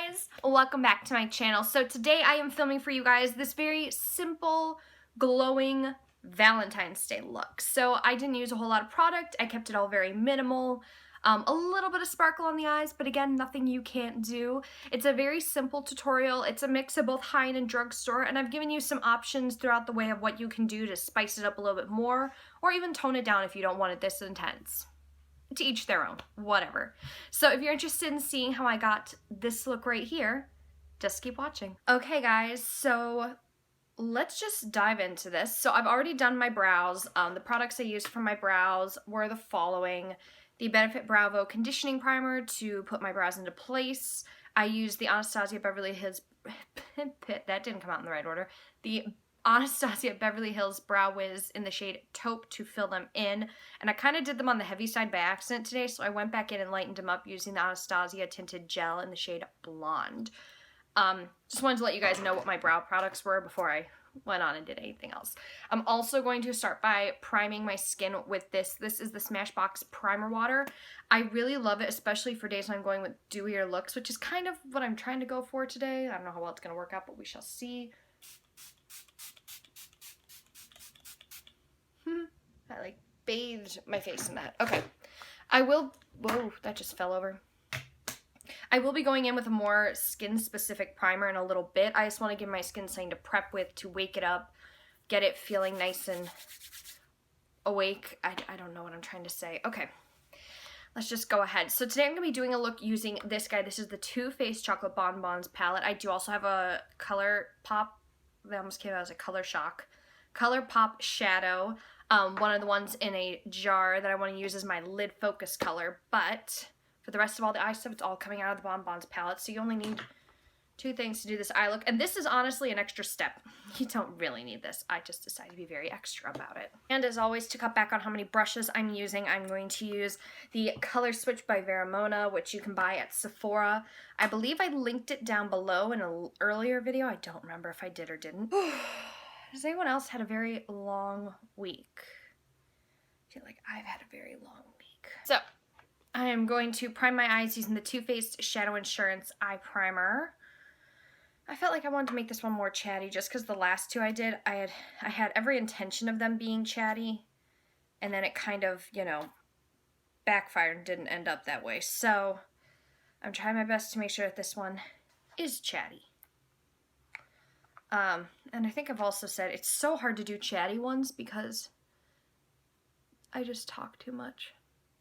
guys, welcome back to my channel. So today I am filming for you guys this very simple, glowing Valentine's Day look. So I didn't use a whole lot of product, I kept it all very minimal. A little bit of sparkle on the eyes, but again, nothing you can't do. It's a very simple tutorial. It's a mix of both high-end and drugstore, and I've given you some options throughout the way of what you can do to spice it up a little bit more, or even tone it down if you don't want it this intense. To each their own, whatever. So if you're interested in seeing how I got this look right here, just keep watching. Okay guys, so let's just dive into this. So I've already done my brows. The products I used for my brows were the following. The Benefit Browvo Conditioning Primer to put my brows into place. I used the Anastasia Beverly Hills, that didn't come out in the right order. The Anastasia Beverly Hills Brow Wiz in the shade Taupe to fill them in. And I kind of did them on the heavy side by accident today, so I went back in and lightened them up using the Anastasia Tinted Gel in the shade Blonde. Just wanted to let you guys know what my brow products were before I went on and did anything else. I'm also going to start by priming my skin with this. This is the Smashbox Primer Water. I really love it, especially for days when I'm going with dewier looks, which is kind of what I'm trying to go for today. I don't know how well it's going to work out, but we shall see. I like bathed my face in that. Okay. I will, whoa, that just fell over. I will be going in with a more skin-specific primer in a little bit. I just want to give my skin something to prep with, to wake it up, get it feeling nice and awake. I don't know what I'm trying to say. Okay, let's just go ahead. So today I'm going to be doing a look using this guy. This is the Too Faced Chocolate Bonbons palette. I do also have a ColourPop, that almost came out as a Color Shock, ColourPop shadow. One of the ones in a jar that I want to use as my lid focus color, but for the rest of all the eye stuff, it's all coming out of the Bonbons palette, so you only need two things to do this eye look. And this is honestly an extra step. You don't really need this. I just decided to be very extra about it. And as always, to cut back on how many brushes I'm using, I'm going to use the Color Switch by Veramona, which you can buy at Sephora. I believe I linked it down below in an earlier video. I don't remember if I did or didn't. Has anyone else had a very long week? I feel like I've had a very long week. So I am going to prime my eyes using the Too Faced Shadow Insurance Eye Primer. I felt like I wanted to make this one more chatty just because the last two I did, I had every intention of them being chatty, and then it kind of, you know, backfired and didn't end up that way. So I'm trying my best to make sure that this one is chatty. And I think I've also said it's so hard to do chatty ones because I just talk too much.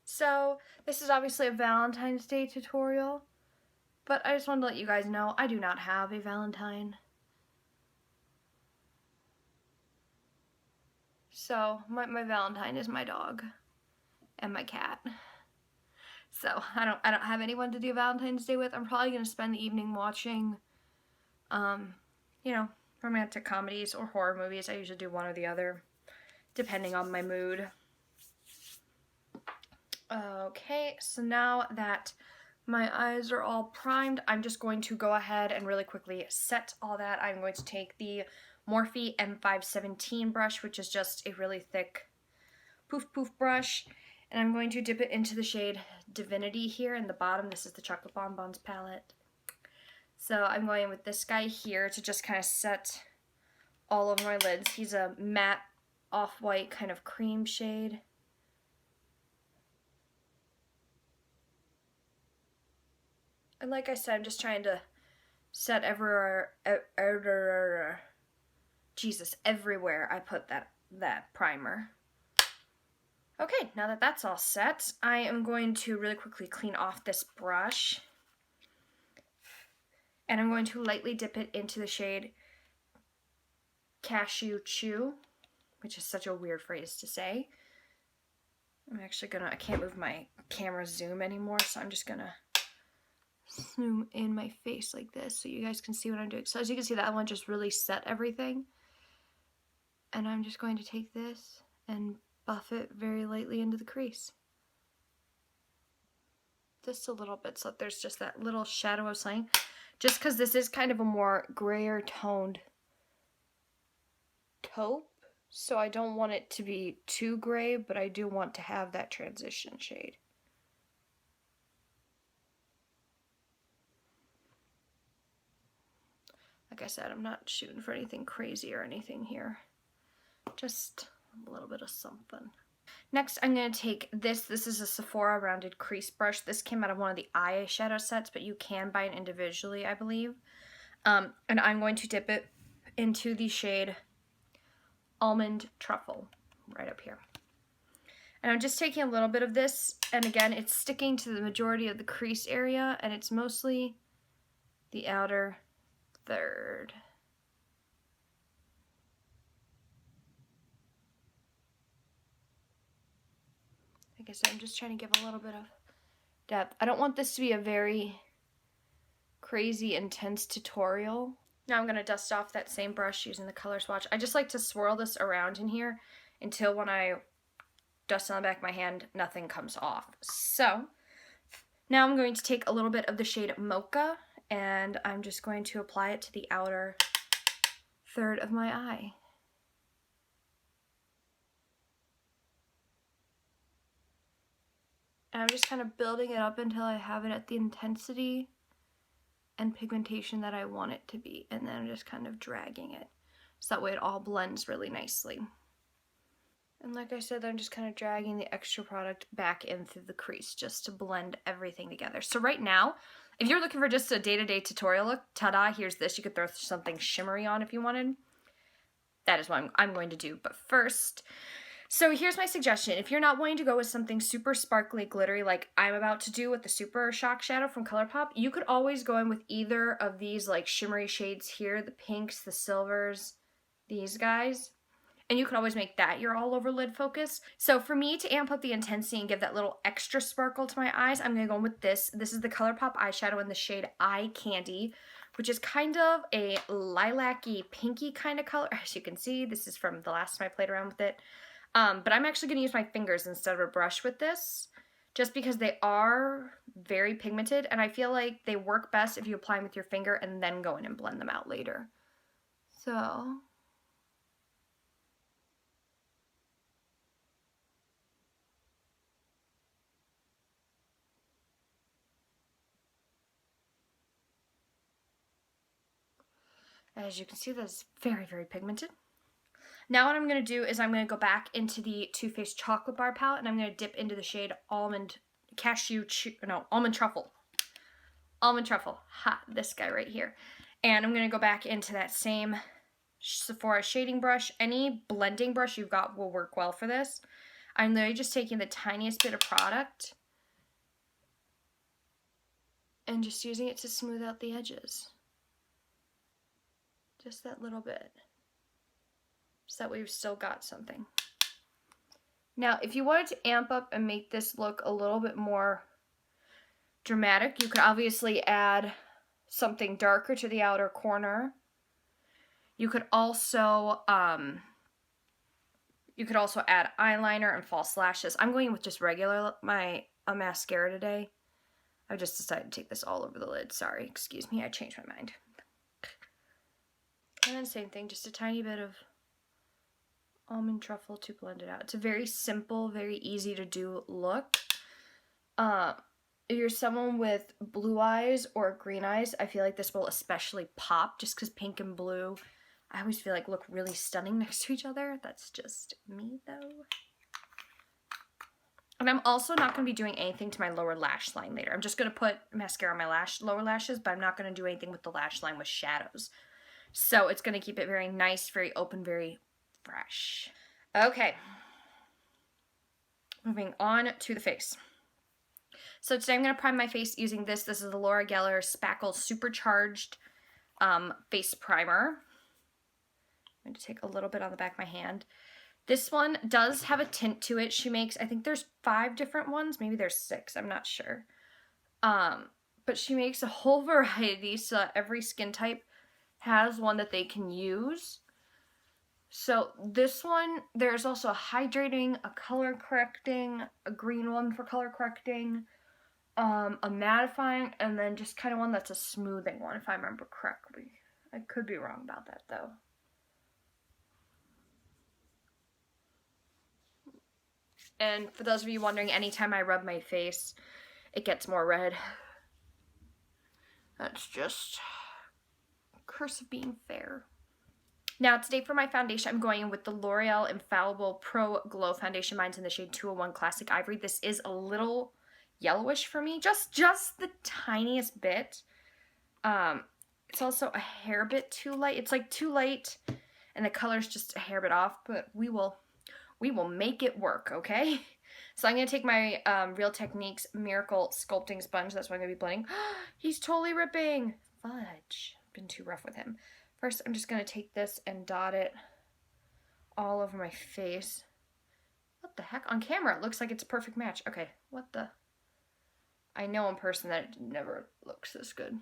So this is obviously a Valentine's Day tutorial, but I just wanted to let you guys know I do not have a Valentine. So my Valentine is my dog and my cat. So I don't have anyone to do Valentine's Day with. I'm probably gonna spend the evening watching you know, romantic comedies or horror movies. I usually do one or the other, depending on my mood. Okay, so now that my eyes are all primed, I'm just going to go ahead and really quickly set all that. I'm going to take the Morphe M517 brush, which is just a really thick poof poof brush, and I'm going to dip it into the shade Divinity here in the bottom. This is the Chocolate Bonbons palette. So I'm going with this guy here to just kind of set all over my lids. He's a matte off-white kind of cream shade. And like I said, I'm just trying to set everywhere I put that primer. Okay, now that that's all set, I am going to really quickly clean off this brush. And I'm going to lightly dip it into the shade Cashew Chew, which is such a weird phrase to say. I'm actually I can't move my camera zoom anymore, so I'm just gonna zoom in my face like this so you guys can see what I'm doing. So as you can see, that one just really set everything. And I'm just going to take this and buff it very lightly into the crease. Just a little bit, so that there's just that little shadow of something. Just because this is kind of a more grayer toned taupe, so I don't want it to be too gray, but I do want to have that transition shade. like I said, I'm not shooting for anything crazy or anything here. Just a little bit of something. Next, I'm going to take this. This is a Sephora rounded crease brush. This came out of one of the eyeshadow sets, but you can buy it individually, I believe. And I'm going to dip it into the shade Almond Truffle right up here. And I'm just taking a little bit of this, and again, it's sticking to the majority of the crease area, and it's mostly the outer third. Like I said, I'm just trying to give a little bit of depth. I don't want this to be a very crazy, intense tutorial. Now I'm going to dust off that same brush using the color swatch. I just like to swirl this around in here until when I dust on the back of my hand, nothing comes off. So now I'm going to take a little bit of the shade Mocha, and I'm just going to apply it to the outer third of my eye. And I'm just kind of building it up until I have it at the intensity and pigmentation that I want it to be. And then I'm just kind of dragging it, so that way it all blends really nicely. And like I said, I'm just kind of dragging the extra product back in through the crease just to blend everything together. So right now, if you're looking for just a day-to-day tutorial look, ta-da, here's this. You could throw something shimmery on if you wanted. That is what I'm going to do. But first, so here's my suggestion. If you're not wanting to go with something super sparkly, glittery like I'm about to do with the Super Shock Shadow from ColourPop, you could always go in with either of these like shimmery shades here, the pinks, the silvers, these guys. And you can always make that your all over lid focus. So for me to amp up the intensity and give that little extra sparkle to my eyes, I'm going to go in with this. This is the ColourPop eyeshadow in the shade Eye Candy, which is kind of a lilac-y, pinky kind of color. As you can see, this is from the last time I played around with it. But I'm actually going to use my fingers instead of a brush with this, just because they are very pigmented, and I feel like they work best if you apply them with your finger and then go in and blend them out later. So as you can see, that's very, very pigmented. Now what I'm going to do is I'm going to go back into the Too Faced Chocolate Bar palette, and I'm going to dip into the shade Almond Truffle. Almond Truffle. Ha, this guy right here. And I'm going to go back into that same Sephora shading brush. Any blending brush you've got will work well for this. I'm literally just taking the tiniest bit of product and just using it to smooth out the edges. Just that little bit. So that way we've still got something. Now, if you wanted to amp up and make this look a little bit more dramatic, you could obviously add something darker to the outer corner. You could also add eyeliner and false lashes. I'm going with just regular mascara today. I just decided to take this all over the lid. Sorry, excuse me, I changed my mind. And then same thing, just a tiny bit of Almond Truffle to blend it out. It's a very simple, very easy to do look. If you're someone with blue eyes or green eyes, I feel like this will especially pop, just because pink and blue, I always feel like look really stunning next to each other. That's just me though. And I'm also not going to be doing anything to my lower lash line later. I'm just going to put mascara on my lower lashes, but I'm not going to do anything with the lash line with shadows. So it's going to keep it very nice, very open, very fresh. Okay. Moving on to the face. So today I'm going to prime my face using this. This is the Laura Geller Spackle Supercharged face primer. I'm going to take a little bit on the back of my hand. This one does have a tint to it. She makes, I think there's 5 different ones. Maybe there's 6. I'm not sure. But she makes a whole variety so that every skin type has one that they can use. So this one, there's also a hydrating, a color correcting, a green one for color correcting, a mattifying, and then just kind of one that's a smoothing one, if I remember correctly. I could be wrong about that though. And for those of you wondering, anytime I rub my face, it gets more red. That's just curse of being fair. Now today for my foundation, I'm going in with the L'Oreal Infallible Pro Glow Foundation. Mine's in the shade 201 Classic Ivory. This is a little yellowish for me, just the tiniest bit. It's also a hair bit too light. It's like too light, and the color's just a hair bit off, but we will make it work, okay? So I'm going to take my Real Techniques Miracle Sculpting Sponge. That's what I'm going to be blending. He's totally ripping. Fudge. Been too rough with him. First, I'm just going to take this and dot it all over my face. What the heck? On camera, it looks like it's a perfect match. Okay, what the? I know in person that it never looks this good.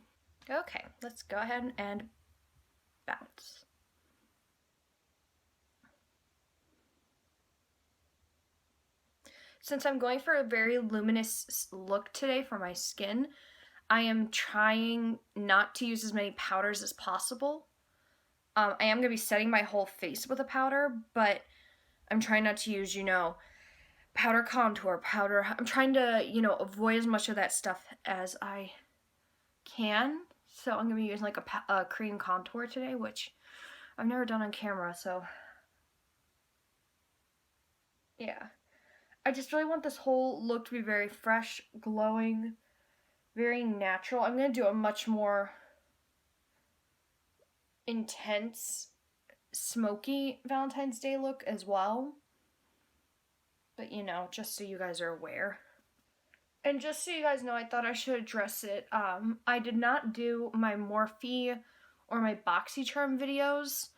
Okay, let's go ahead and bounce. Since I'm going for a very luminous look today for my skin, I am trying not to use as many powders as possible. I am going to be setting my whole face with a powder, but I'm trying not to use, you know, powder contour, powder. I'm trying to, you know, avoid as much of that stuff as I can. So I'm going to be using like a cream contour today, which I've never done on camera, so yeah. I just really want this whole look to be very fresh, glowing, very natural. I'm going to do a much more intense, smoky Valentine's Day look as well. But, you know, just so you guys are aware. And just so you guys know, I thought I should address it. I did not do my Morphe or my BoxyCharm videos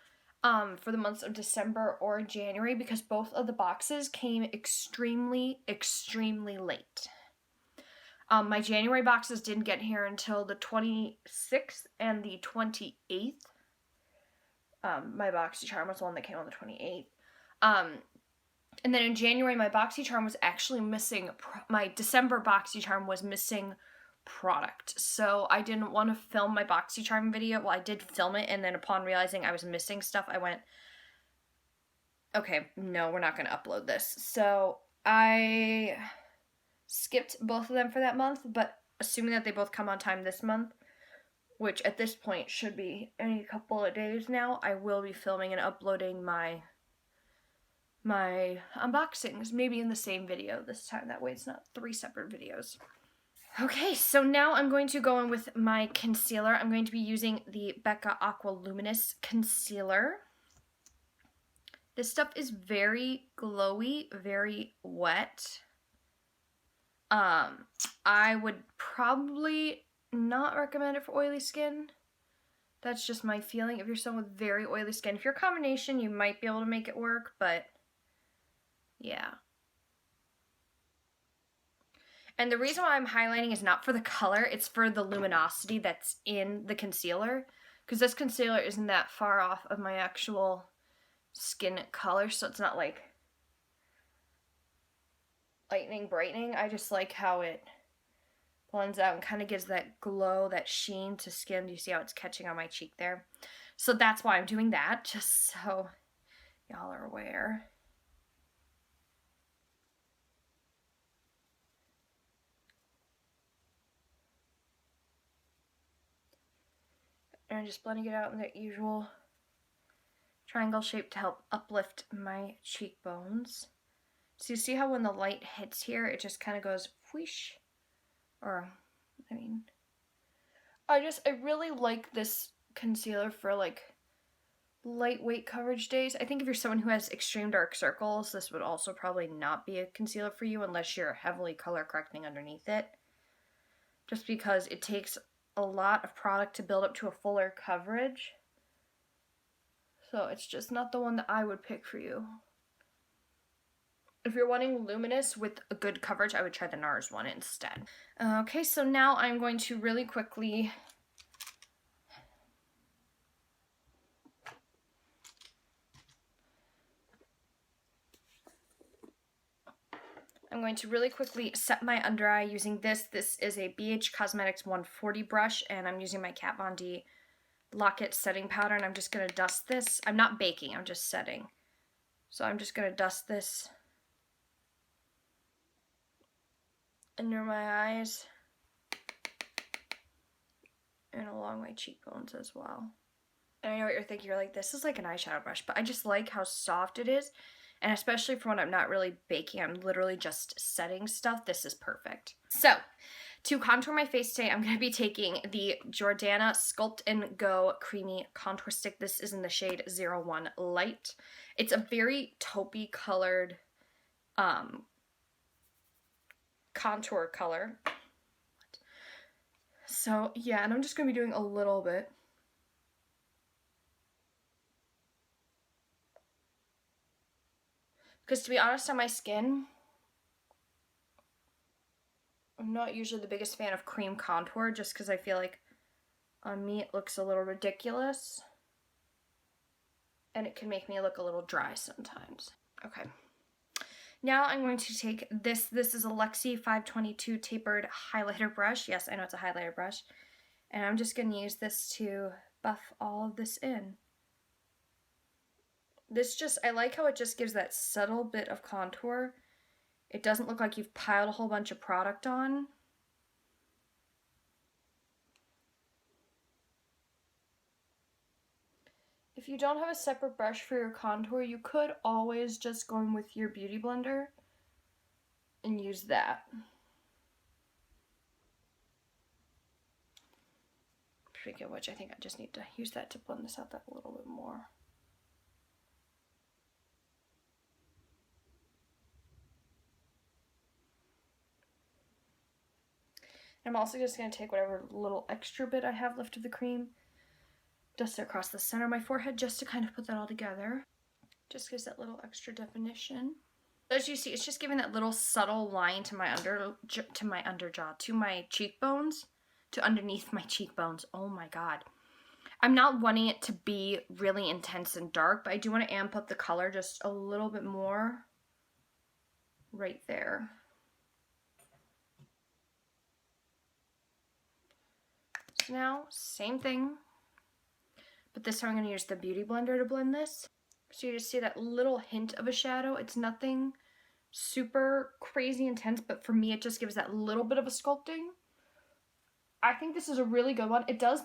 for the months of December or January because both of the boxes came extremely late. My January boxes didn't get here until the 26th and the 28th. My BoxyCharm was the one that came on the 28th. And then in January, my BoxyCharm was actually missing, my December BoxyCharm was missing product. So I didn't want to film my BoxyCharm video. Well, I did film it, and then upon realizing I was missing stuff, I went, okay, no, we're not going to upload this. So I skipped both of them for that month, but assuming that they both come on time this month, which at this point should be any couple of days now, I will be filming and uploading my unboxings, maybe in the same video this time. That way it's not 3 separate videos. Okay, so now I'm going to go in with my concealer. I'm going to be using the Becca Aqua Luminous Concealer. This stuff is very glowy, very wet. I would probably not recommend it for oily skin. That's just my feeling. If you're someone with very oily skin, if you're a combination, you might be able to make it work, but yeah. And the reason why I'm highlighting is not for the color, it's for the luminosity that's in the concealer. Because this concealer isn't that far off of my actual skin color, so it's not like lightning brightening. I just like how it blends out and kind of gives that glow, that sheen to skin. Do you see how it's catching on my cheek there? So that's why I'm doing that, just so y'all are aware. And I'm just blending it out in the usual triangle shape to help uplift my cheekbones. So you see how when the light hits here, it just kind of goes whoosh. Or, I mean, I really like this concealer for like lightweight coverage days. I think if you're someone who has extreme dark circles, this would also probably not be a concealer for you unless you're heavily color correcting underneath it. Just because it takes a lot of product to build up to a fuller coverage. So it's just not the one that I would pick for you. If you're wanting luminous with a good coverage, I would try the NARS one instead. Okay, so now I'm going to really quickly set my under eye using this. This is a BH Cosmetics 140 brush, and I'm using my Kat Von D Lock-It setting powder, and I'm just going to dust this. I'm not baking, I'm just setting. So I'm just going to dust this under my eyes and along my cheekbones as well. And I know what you're thinking, you're like, this is like an eyeshadow brush, but I just like how soft it is. And especially for when I'm not really baking, I'm literally just setting stuff, this is perfect. So, to contour my face today, I'm going to be taking the Jordana Sculpt and Go Creamy Contour Stick. This is in the shade 01 Light. It's a very taupey colored contour color. So, yeah, and I'm just going to be doing a little bit. Because to be honest, on my skin, I'm not usually the biggest fan of cream contour just because I feel like on me it looks a little ridiculous. And it can make me look a little dry sometimes. Okay. Now I'm going to take this. This is a Lexi 522 tapered highlighter brush. Yes, I know it's a highlighter brush. And I'm just going to use this to buff all of this in. This just, I like how it just gives that subtle bit of contour. It doesn't look like you've piled a whole bunch of product on. If you don't have a separate brush for your contour, you could always just go in with your beauty blender and use that. Speaking of which, I think I just need to use that to blend this out that a little bit more. I'm also just going to take whatever little extra bit I have left of the cream, dust it across the center of my forehead just to kind of put that all together. Just gives that little extra definition. As you see, it's just giving that little subtle line to my underjaw, to my cheekbones, to underneath my cheekbones. Oh my god. I'm not wanting it to be really intense and dark, but I do want to amp up the color just a little bit more right there. So now, same thing, but this time I'm going to use the Beauty Blender to blend this. So you just see that little hint of a shadow. It's nothing super crazy intense, but for me it just gives that little bit of a sculpting. I think this is a really good one. It does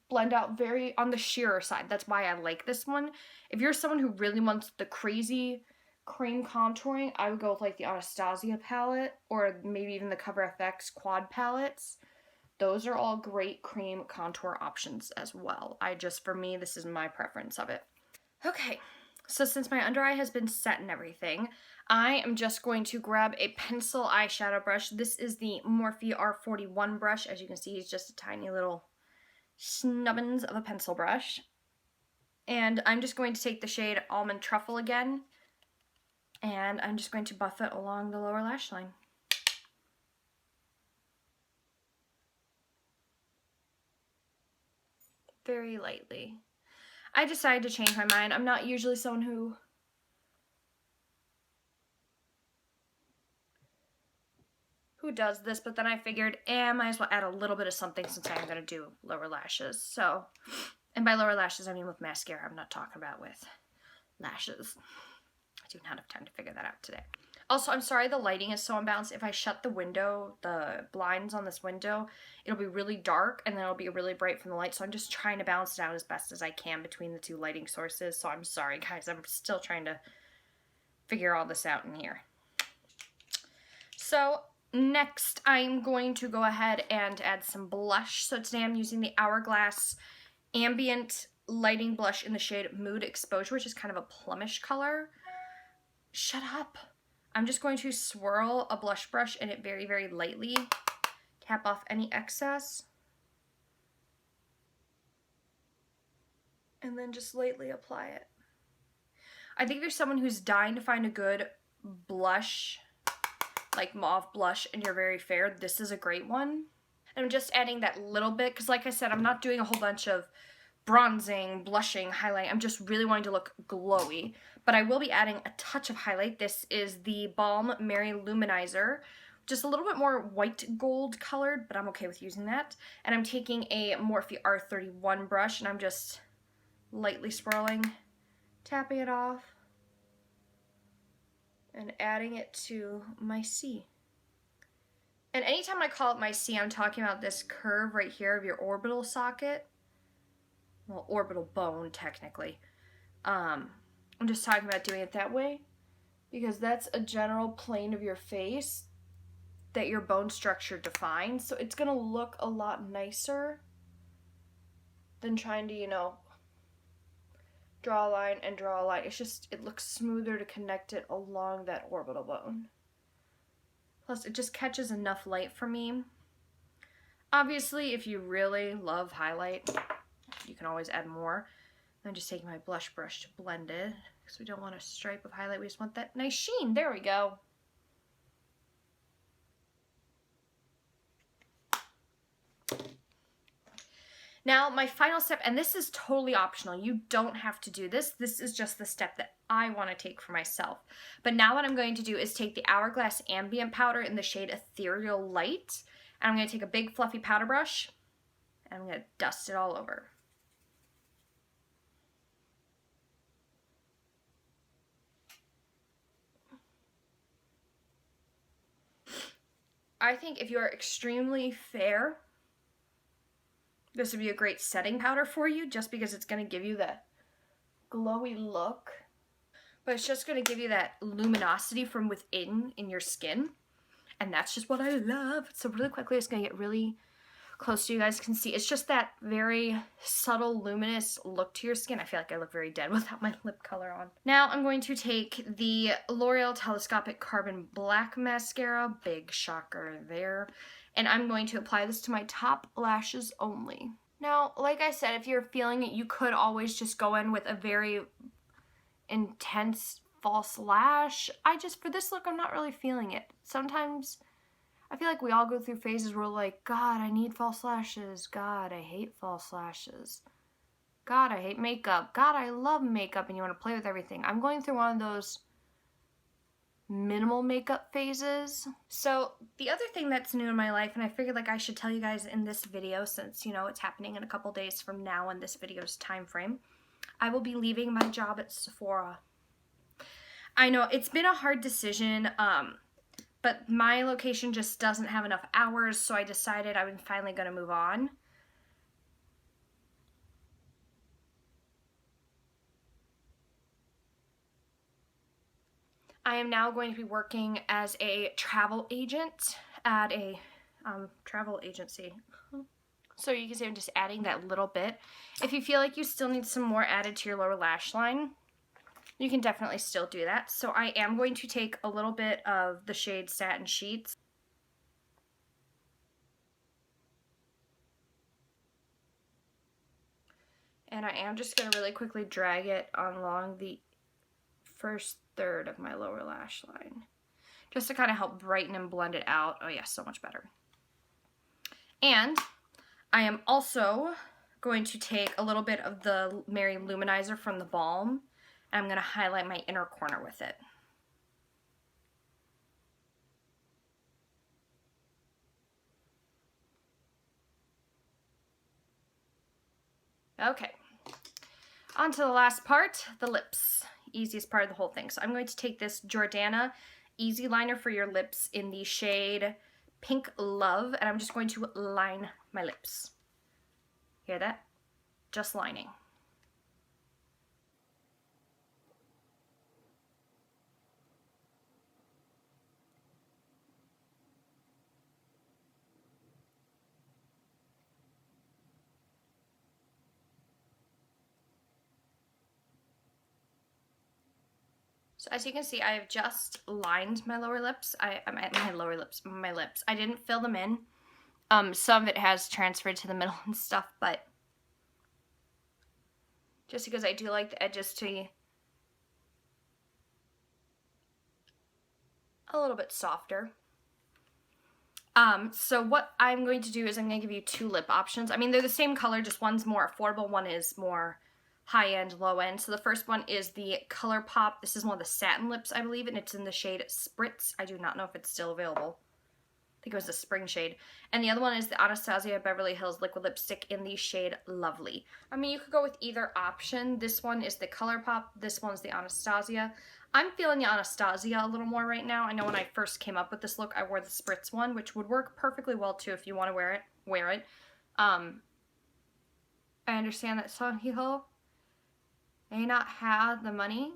blend out very on the sheerer side. That's why I like this one. If you're someone who really wants the crazy cream contouring, I would go with like the Anastasia palette or maybe even the CoverFX quad palettes. Those are all great cream contour options as well. For me, this is my preference of it. Okay, so since my under eye has been set and everything, I am just going to grab a pencil eyeshadow brush. This is the Morphe R41 brush. As you can see, it's just a tiny little snubbins of a pencil brush. And I'm just going to take the shade Almond Truffle again, and I'm just going to buff it along the lower lash line. Very lightly. I decided to change my mind. I'm not usually someone who does this, but then I figured, I might as well add a little bit of something since I'm going to do lower lashes. So, and by lower lashes, I mean with mascara. I'm not talking about with lashes. I do not have time to figure that out today. Also, I'm sorry the lighting is so unbalanced. If I shut the window, the blinds on this window, it'll be really dark and then it'll be really bright from the light. So I'm just trying to balance it out as best as I can between the two lighting sources. So I'm sorry, guys. I'm still trying to figure all this out in here. So next, I'm going to go ahead and add some blush. So today I'm using the Hourglass Ambient Lighting Blush in the shade Mood Exposure, which is kind of a plummish color. Shut up. I'm just going to swirl a blush brush in it very, very lightly. Tap off any excess. And then just lightly apply it. I think if you're someone who's dying to find a good blush, like mauve blush, and you're very fair, this is a great one. And I'm just adding that little bit, because like I said, I'm not doing a whole bunch of bronzing, blushing, highlight. I'm just really wanting to look glowy. But I will be adding a touch of highlight. This is the Balm Mary-Lou Manizer. Just a little bit more white gold colored, but I'm okay with using that. And I'm taking a Morphe R31 brush, and I'm just lightly swirling, tapping it off, and adding it to my C. And anytime I call it my C, I'm talking about this curve right here of your orbital socket. well, orbital bone, technically. I'm just talking about doing it that way because that's a general plane of your face that your bone structure defines. So it's gonna look a lot nicer than trying to, you know, draw a line and draw a line. It's just, it looks smoother to connect it along that orbital bone. Plus, it just catches enough light for me. Obviously, if you really love highlight, you can always add more. I'm just taking my blush brush to blend it because we don't want a stripe of highlight. We just want that nice sheen. There we go. Now, my final step, and this is totally optional. You don't have to do this. This is just the step that I want to take for myself. But now what I'm going to do is take the Hourglass Ambient powder in the shade Ethereal Light, and I'm going to take a big fluffy powder brush, and I'm going to dust it all over. I think if you are extremely fair, this would be a great setting powder for you just because it's going to give you that glowy look. But it's just going to give you that luminosity from within in your skin. And that's just what I love. So really quickly, it's going to get really close so you guys can see. It's just that very subtle, luminous look to your skin. I feel like I look very dead without my lip color on. Now I'm going to take the L'Oreal Telescopic Carbon Black Mascara. Big shocker there. And I'm going to apply this to my top lashes only. Now, like I said, if you're feeling it, you could always just go in with a very intense false lash. For this look, I'm not really feeling it. Sometimes I feel like we all go through phases where we're like, God, I need false lashes. God, I hate false lashes. God, I hate makeup. God, I love makeup, and you want to play with everything. I'm going through one of those minimal makeup phases. So the other thing that's new in my life, and I figured like I should tell you guys in this video since, you know, it's happening in a couple days from now in this video's time frame, I will be leaving my job at Sephora. I know it's been a hard decision, but my location just doesn't have enough hours, so I decided I was finally going to move on. I am now going to be working as a travel agent at a travel agency. So you can see I'm just adding that little bit. If you feel like you still need some more added to your lower lash line, you can definitely still do that. So I am going to take a little bit of the shade Satin Sheets. And I am just going to really quickly drag it along the first third of my lower lash line. Just to kind of help brighten and blend it out. Oh yeah, so much better. And I am also going to take a little bit of the Mary-Lou Manizer from theBalm, and I'm going to highlight my inner corner with it. Okay, on to the last part, the lips. Easiest part of the whole thing. So I'm going to take this Jordana Easy Liner for your lips in the shade Pink Love, and I'm just going to line my lips. Hear that? Just lining. So as you can see, I have just lined my lower lips. I'm at my lower lips, my lips. I didn't fill them in. Some of it has transferred to the middle and stuff, but just because I do like the edges to be a little bit softer. So what I'm going to do is I'm going to give you two lip options. I mean, they're the same color, just one's more affordable, one is more high-end, low-end. So the first one is the ColourPop. This is one of the satin lips, I believe, and it's in the shade Spritz. I do not know if it's still available. I think it was the spring shade. And the other one is the Anastasia Beverly Hills Liquid Lipstick in the shade Lovely. I mean, you could go with either option. This one is the ColourPop. This one's the Anastasia. I'm feeling the Anastasia a little more right now. I know when I first came up with this look, I wore the Spritz one, which would work perfectly well, too, if you want to wear it. I understand that Song Hee-ho may not have the money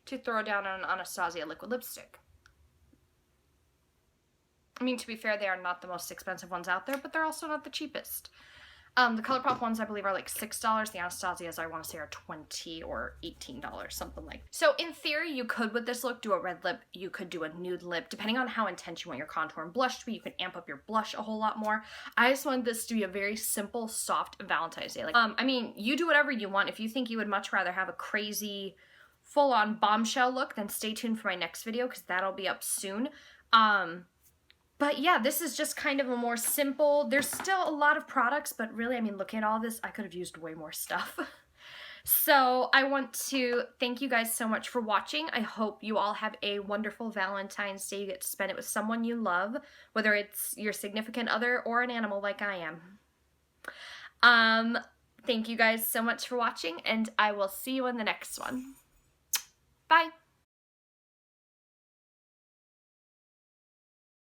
to throw down on an Anastasia liquid lipstick. I mean, to be fair, they are not the most expensive ones out there, but they're also not the cheapest. The ColourPop ones, I believe, are like $6. The Anastasias, I want to say, are $20 or $18, something like that. So in theory, you could, with this look, do a red lip. You could do a nude lip. Depending on how intense you want your contour and blush to be, you can amp up your blush a whole lot more. I just wanted this to be a very simple, soft Valentine's Day. Like, I mean, you do whatever you want. If you think you would much rather have a crazy, full-on bombshell look, then stay tuned for my next video, because that'll be up soon. But yeah, this is just kind of a more simple, there's still a lot of products, but really, I mean, looking at all this, I could have used way more stuff. So I want to thank you guys so much for watching. I hope you all have a wonderful Valentine's Day. You get to spend it with someone you love, whether it's your significant other or an animal like I am. Thank you guys so much for watching, and I will see you in the next one. Bye!